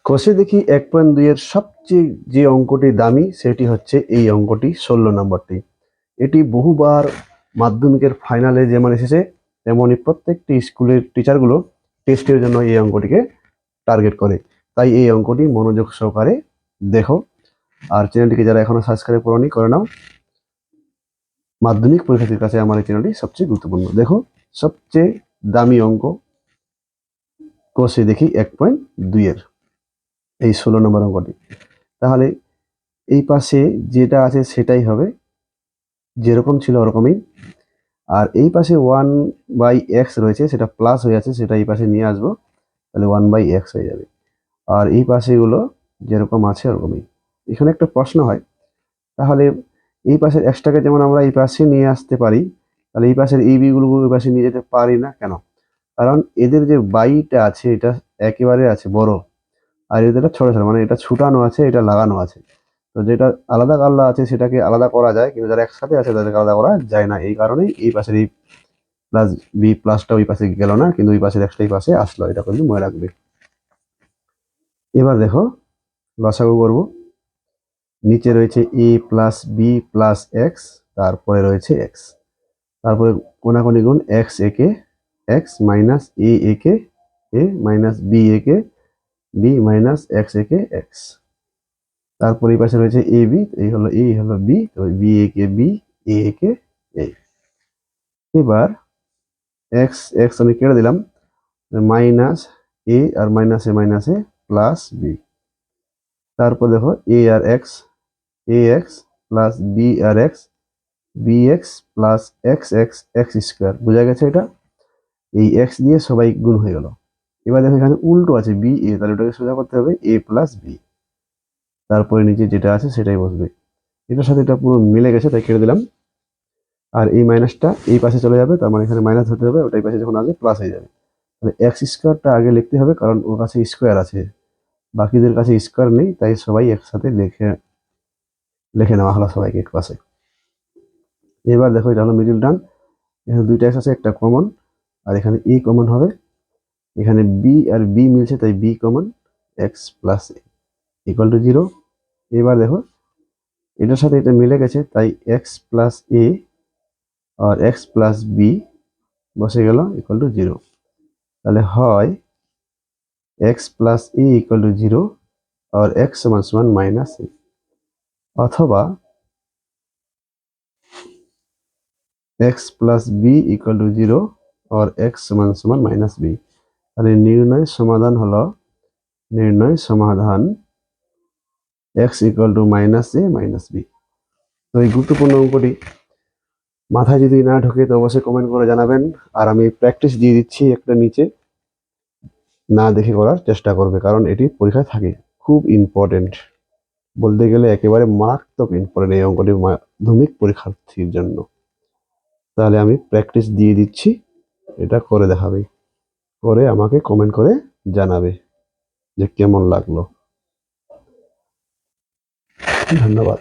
কষে দেখি 1.2 এর সবচেয়ে যে অঙ্কটি দামি সেটি হচ্ছে এই অঙ্কটি 16 নম্বরটি। এটি বহুবার মাধ্যমিকের ফাইনালে যেমন এসেছে তেমনই প্রত্যেকটি স্কুলের টিচারগুলো টেস্টের জন্য এই অঙ্কটিকে টার্গেট করে। তাই এই অঙ্কটি মনোযোগ সহকারে দেখো, আর চ্যানেলটিকে যারা এখনো সাবস্ক্রাইব করোনি করে নাও। মাধ্যমিক পরীক্ষার্থীর কাছে আমার এই চ্যানেলটি সবচেয়ে গুরুত্বপূর্ণ। দেখো, সবচেয়ে দামি অঙ্ক কষে দেখি 1.2 এর এই 16 নম্বর অঙ্কটি। তাহলে এই পাশে যেটা আছে সেটাই হবে, যেরকম ছিল ওরকমই। আর এই পাশে 1/x রয়েছে, সেটা প্লাস হয়ে আছে, সেটা এই পাশে নিয়ে আসবো, তাহলে 1/x হয়ে যাবে। আর এই পাশেগুলো যেরকম আছে ওরকমই। এখানে একটা প্রশ্ন হয়, তাহলে এই পাশের এক্সটাকে যেমন আমরা এই পাশে নিয়ে আসতে পারি, তাহলে এই পাশের এই বিগুলো এই পাশে নিয়ে যেতে পারি না কেন? কারণ এদের যে বাইটা আছে এটা একেবারে আছে বড়, আর এদের ছোট ছোট, মানে এটা ছুটানো আছে, এটা লাগানো আছে। তো যেটা আলাদা আলাদা আছে সেটাকে আলাদা করা যায়, কিন্তু যারা একসাথে আছে তাদেরকে আলাদা করা যায় না। এই কারণেই এই পাশের এই প্লাস বি প্লাসটা ওই পাশে গেল না, কিন্তু ওই পাশের এক্সটা এই পাশে আসলো, এটা কিন্তু মনে রাখবে। এবার দেখো লসাগু করবো। নিচে রয়েছে এ প্লাস বি প্লাস এক্স, তারপরে রয়েছে এক্স, তারপরে কোনাকুনি গুণ এক্স একে এক্স মাইনাস এ একে এ মাইনাস বি একে বি মাইনাস এক্স একে এক্স, তারপরে এই পাশে রয়েছে এ বি, এই হলো এ হলো বি, তো বি একে বি এ একে এ। এবার এক্স এক্স আমি কেটে দিলাম, মাইনাস এ আর মাইনাসে প্লাস বি, তারপর দেখো এ আর x, a x plus b আর x, b x plus x x x square. বোঝা গেছে? এটা এই এক্স দিয়ে সবাই গুণ হয়ে গেল। এবার দেখো এখানে উল্টো আছে বি এ, তাহলে ওটাকে সোজা করতে হবে এ প্লাস বি, তারপরে নিচে যেটা আছে সেটাই বসবে। এটার সাথে এটা পুরো মিলে গেছে তাই কেটে দিলাম। আর এই মাইনাসটা এই পাশে চলে যাবে, তার মানে এখানে মাইনাস হতে হবে, ওটাই পাশে যখন আসবে প্লাস হয়ে যাবে। তাহলে এক্স স্কোয়ারটা আগে লিখতে হবে, কারণ ওর কাছে স্কোয়ার আছে, বাকিদের কাছে স্কোয়ার নেই, তাই সবাই একসাথে লিখে নেওয়া হলো সবাইকে এক পাশে। এবার দেখো এটা হলো মিডিল টার্ম, এখানে দুইটা এক্স আছে, একটা কমন, আর এখানে ই কমন হবে। এখানে বি আর বি মিলছে তাই B common, X plus equal to 0। এবার দেখো এটার সাথে এটা মিলে গেছে তাই এক্স প্লাস এ আর এক্স প্লাস বি বসে গেল ইকুয়াল টু 0। তাহলে হয় X plus A equal to 0 और एक्स समान समान माइनस ए, अथवा X plus B equal to 0 और एक्स समान समान माइनस बी। তাহলে নির্ণয় সমাধান X equal to minus A minus B. তো এই গুরুত্বপূর্ণ অঙ্কটি মাথায় যদি না ঢোকে তো অবশ্যই কমেন্ট করে জানাবেন, আর আমি প্র্যাকটিস দিয়ে দিচ্ছি একটা নিচে, না দেখে করার চেষ্টা করবে, কারণ এটি পরীক্ষায় থাকে, খুব ইম্পর্টেন্ট, বলতে গেলে একেবারে মারাত্মক ইম্পর্টেন্ট এই অঙ্কটি মাধ্যমিক পরীক্ষার্থীর জন্য। তাহলে আমি প্র্যাকটিস দিয়ে দিচ্ছি, এটা করে দেখাবে, করে আমাকে কমেন্ট করে জানাবে যে কেমন লাগলো। ধন্যবাদ।